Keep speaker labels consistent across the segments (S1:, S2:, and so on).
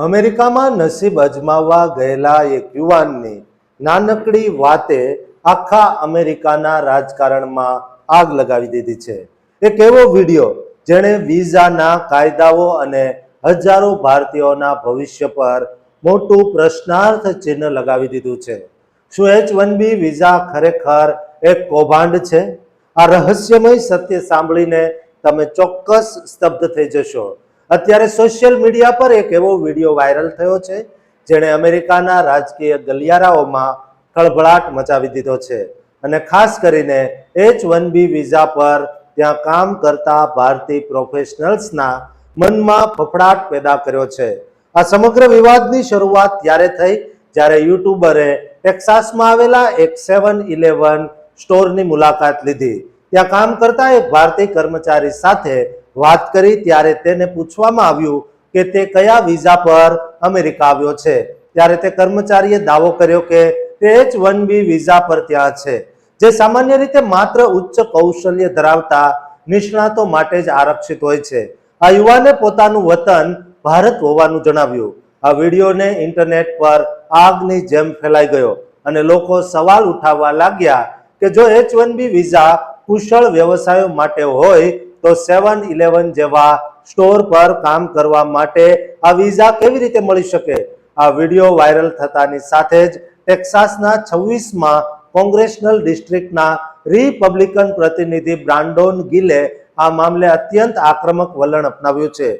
S1: અમેરિકામાં નસીબ અજમાવવા ગયેલા એક યુવાનની નાનકડી વાતે આખા અમેરિકાના રાજકારણમાં આગ લગાવી દીધી છે। એક એવો વિડીયો જેણે વિઝાના કાયદાઓ અને હજારો ભારતીયોના ભવિષ્ય પર મોટું પ્રશ્નાર્થ ચિહ્ન લગાવી દીધું છે। શું H-1B વિઝા ખરેખર એક કૌભાંડ છે? આ રહસ્યમય સત્ય સાંભળીને તમે ચોક્કસ સ્તબ્ધ થઈ જશો। અત્યારે સોશિયલ મીડિયા પર એક એવો વિડીયો વાયરલ થયો છે જેણે અમેરિકાના રાજકીય ગલિયારાઓમાં ખળભળાટ મચાવી દીધો છે અને ખાસ કરીને H-1B વિઝા પર ત્યાં કામ કરતા ભારતીય પ્રોફેશનલ્સના મનમાં ફફડાટ પેદા કર્યો છે। આ સમગ્ર વિવાદની શરૂઆત ત્યારે થઈ જ્યારે યુટ્યુબરે ટેક્સાસમાં આવેલા એક 7-Eleven સ્ટોરની મુલાકાત લીધી। ત્યાં કામ કરતા એક ભારતીય કર્મચારી સાથે વાત કરી ત્યારે તેને પૂછવામાં આવ્યું કે તે કયા વિઝા પર અમેરિકા આવ્યો છે। ત્યારે તે કર્મચારીએ દાવો કર્યો કે તે H-1B વિઝા પર ત્યાં છે, જે સામાન્ય રીતે માત્ર ઉચ્ચ કૌશલ્ય ધરાવતા નિષ્ણાતો માટે જ આરક્ષિત હોય છે। આ યુવાને પોતાનું વતન ભારત હોવાનું જણાવ્યું। આ વિડીયોને ઇન્ટરનેટ પર આગની જેમ ફેલાઈ ગયો અને લોકો સવાલ ઉઠાવવા લાગ્યા કે જો H-1B વિઝા કુશળ વ્યવસાયો માટે હોય તો 7-Eleven જેવા સ્ટોર પર કામ કરવા માટે આ વિઝા કેવી રીતે મળી શકે? આ વિડીયો વાયરલ થતાની સાથે જ ટેક્સાસના 26માં કોંગ્રેશનલ ડિસ્ટ્રિક્ટના રિપબ્લિકન પ્રતિનિધિ બ્રાન્ડોન ગિલે આ મામલે અત્યંત આક્રમક વલણ અપનાવ્યું છે।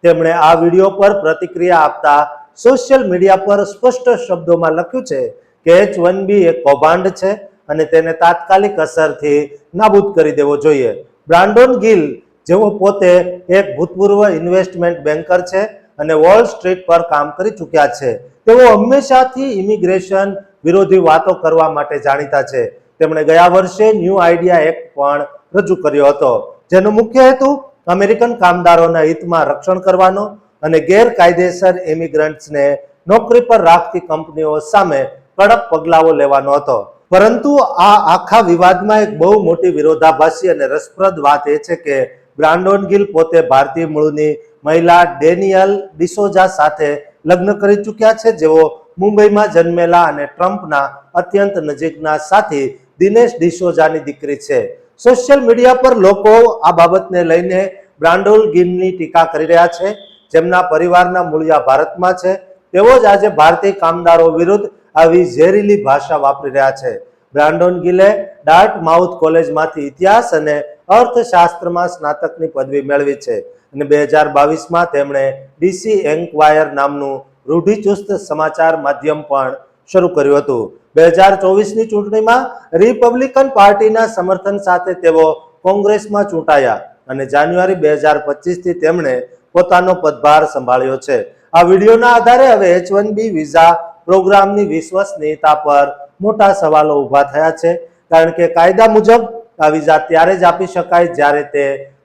S1: તેમણે આ વિડીયો પર પ્રતિક્રિયા આપતા સોશિયલ મીડિયા પર સ્પષ્ટ શબ્દોમાં લખ્યું છે કે H-1B એક કૌભાંડ છે અને તેને તાત્કાલિક અસરથી નાબૂદ કરી દેવો જોઈએ। બ્રાન્ડોન ગિલ, જેઓ પોતે એક ભૂતપૂર્વ ઇન્વેસ્ટમેન્ટ બેન્કર છે અને વોલ સ્ટ્રીટ પર કામ કરી ચૂક્યા છે, તેઓ હંમેશાથી ઇમિગ્રેશન વિરોધી વાતો કરવા માટે જાણીતા છે। તેમણે ગયા વર્ષે ન્યૂ આઈડિયા એક્ટ પણ રજૂ કર્યો હતો, જેનો મુખ્ય હેતુ અમેરિકન કામદારોના હિતમાં રક્ષણ કરવાનો અને ગેરકાયદેસર ઇમિગ્રન્ટ્સને નોકરી પર રાખતી કંપનીઓ સામે કડક પગલાઓ લેવાનો હતો। પરંતુ આ આખા વિવાદમાં એક બહુ મોટી વિરોધાભાસી અને રસપ્રદ વાત એ છે કે બ્રાન્ડોન ગિલ પોતે ભારતીય મૂળની મહિલા ડેનિયલ ડિસોઝા સાથે લગ્ન કરી ચૂક્યા છે, જેઓ મુંબઈમાં જન્મેલા અને ટ્રમ્પના અત્યંત નજીકના સાથી દિનેશ ડિસોઝાની દીકરી છે। સોશિયલ મીડિયા પર લોકો આ બાબતને લઈને બ્રાન્ડોન ગિલની ટીકા કરી રહ્યા છે, જેમના પરિવારના મૂળિયા ભારતમાં છે। તેઓ જ આજે ભારતીય કામદારો વિરુદ્ધ આવી ઝેરીલી ભાષા વાપરી રહ્યા છે। બ્રાન્ડોન ગિલે ડાર્ટમાઉથ કોલેજમાંથી ઇતિહાસ અને અર્થશાસ્ત્રમાં સ્નાતકની પદવી મેળવી છે અને 2022માં તેમણે DC એન્ક્વાયર નામનું રૂઢિચુસ્ત સમાચાર માધ્યમ પણ શરૂ કર્યું હતું। 2024ની ચૂંટણીમાં રિપબ્લિકન પાર્ટીના સમર્થન સાથે તેઓ કોંગ્રેસમાં ચૂંટાયા અને જાન્યુઆરી 2025થી તેમણે પોતાનો પદભાર સંભાળ્યો છે। આ વિડીયોના આધારે હવે H-1B વિઝા પ્રોગ્રામની વિશ્વસનીયતા પર મોટા સવાલો ઊભા થયા છે, કારણ કે કાયદા મુજબ આ વિઝા ત્યારે જ આપી શકાય જ્યારે તે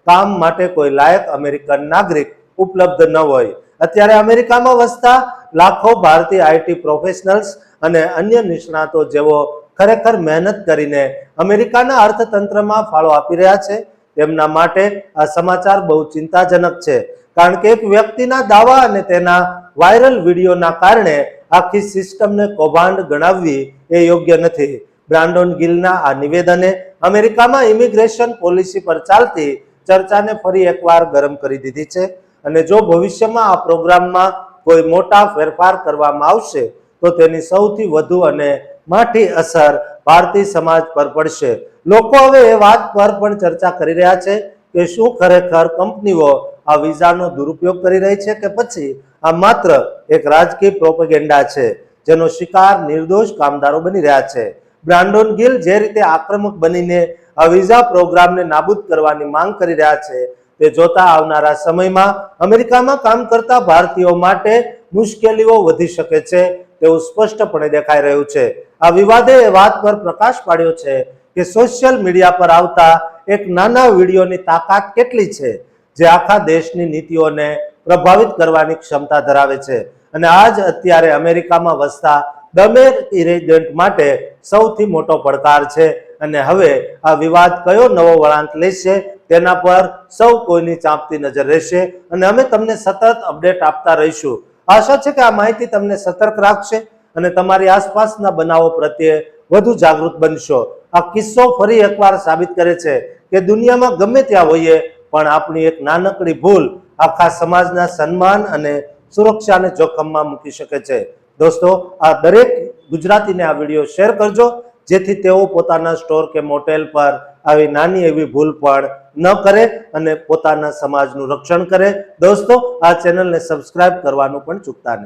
S1: કામ માટે કોઈ લાયક અમેરિકન નાગરિક ઉપલબ્ધ ન હોય। અત્યારે અમેરિકામાં વસતા લાખો ભારતીય IT પ્રોફેશનલ્સ અને અન્ય નિષ્ણાતો જેઓ ખરેખર મહેનત કરીને અમેરિકાના અર્થતંત્રમાં ફાળો આપી રહ્યા છે, તેમના માટે આ સમાચાર બહુ ચિંતાજનક છે, કારણ કે એક વ્યક્તિના દાવા અને તેના વાયરલ વિડીયોના કારણે આખી સિસ્ટમને કૌભાંડ ગણાવવી એ યોગ્ય નથી। બ્રાન્ડોન ગિલના આ નિવેદને અમેરિકામાં ઇમિગ્રેશન પોલિસી પર ચાલતી ચર્ચાને ફરી એકવાર ગરમ કરી દીધી છે અને જો ભવિષ્યમાં આ પ્રોગ્રામમાં કોઈ મોટા ફેરફાર કરવામાં આવશે તો તેની સૌથી વધુ અને માઠી અસર ભારતીય સમાજ પર પડશે। લોકો હવે એ વાત પર પણ ચર્ચા કરી રહ્યા છે કે શું ખરેખર કંપનીઓ આ વિઝાનો દુરુપયોગ કરી રહી છે કે પછી આ માત્ર એક રાજકીય પ્રોપેગેન્ડા છે જેનો શિકાર નિર્દોષ કામદારો બની રહ્યા છે। બ્રાન્ડોન ગિલ જે રીતે આક્રમક બનીને આ વિઝા પ્રોગ્રામને નાબૂદ કરવાની માંગ કરી રહ્યા છે, તે જોતા આવનારા સમયમાં અમેરિકામાં કામ કરતા ભારતીયો માટે મુશ્કેલીઓ વધી શકે છે તેવું સ્પષ્ટપણે દેખાઈ રહ્યું છે। આ વિવાદે એ વાત પર પ્રકાશ પાડ્યો છે કે સોશિયલ મીડિયા પર આવતા એક નાના વિડીયોની તાકાત કેટલી છે, જે આખા દેશની નીતિઓને પ્રભાવિત કરવાની ક્ષમતા ધરાવે છે અને આજ અત્યારે અમેરિકામાં વસતા દરેક ઇમિગ્રન્ટ માટે સૌથી મોટો પડકાર છે અને હવે આ વિવાદ કયો નવો વળાંક લેશે તેના પર સૌ કોઈની ચાંપતી નજર રહેશે અને અમે તમને સતત અપડેટ આપતા રહીશું। આશા છે કે આ માહિતી તમને સતર્ક રાખશે અને તમારી આસપાસના બનાવો પ્રત્યે વધુ જાગૃત બનશો. આ કિસ્સો ફરી એકવાર સાબિત કરે છે કે દુનિયામાં ગમે ત્યાં હોઈએ પણ આપણી એક નાનકડી ભૂલ આખા સમાજના સન્માન અને સુરક્ષાને જોખમમાં મૂકી શકે છે. દોસ્તો, આ દરેક ગુજરાતીને આ વિડીયો શેર કરજો જેથી તેઓ પોતાના સ્ટોર કે મોટેલ પર આવી નાની એવી ભૂલ પણ ન કરે અને પોતાના સમાજનું રક્ષણ કરે. દોસ્તો, આ ચેનલને સબસ્ક્રાઇબ કરવાનું પણ ચૂકતા નહીં.